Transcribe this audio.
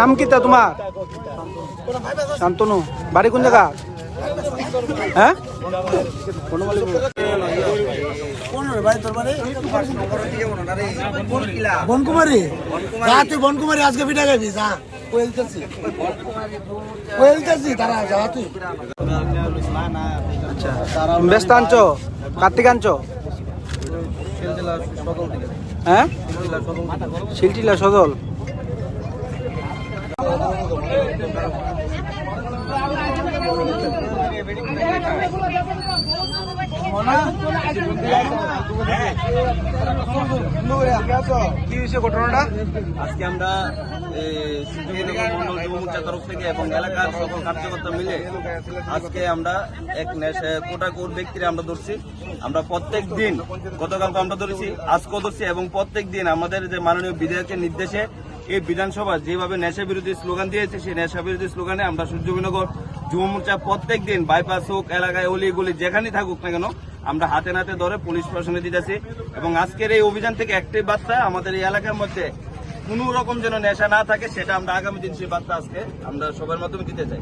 নাম কি তা তোমার? শান্তনু। বাড়ি কোন জায়গা? হ্যাঁ বনকুমারী। তুই বনকুমারী আজকে পিঠা খাবি, যা তারা যা তুই। আচ্ছা, ব্যস্ত আনছো? কার্তিক আনছো? হ্যাঁ, শিলটিলা সদল। কি হয়েছে ঘটনাটা? আজকে আমরা তরফ থেকে এবং এলাকার সকল কার্যকর্তা মিলে আজকে আমরা এক কোটাকুর ব্যক্তিরা আমরা ধরছি। আমরা প্রত্যেক দিন, গতকালকে আমরা ধরেছি, আজকেও ধরছি, এবং প্রত্যেক দিন আমাদের যে মাননীয় বিধায়কের নির্দেশে এই বিধানসভা যেভাবে নেশা বিরোধী স্লোগান দিয়েছে, সেই নেশা বিরোধী স্লোগানে আমরা সূর্যবিনগর যুব মোর্চা প্রত্যেক দিন বাইপাস হোক, এলাকায় অলিগুলি যেখানেই থাকুক না কেন, আমরা হাতে নাতে ধরে পুলিশ প্রশাসনে দিতেছি। এবং আজকের এই অভিযান থেকে একটাই বার্তা, আমাদের এই এলাকার মধ্যে কোন রকম যেন নেশা না থাকে, সেটা আমরা আগামী দিন সেই বার্তা আজকে আমরা সবার মাধ্যমে দিতে চাই।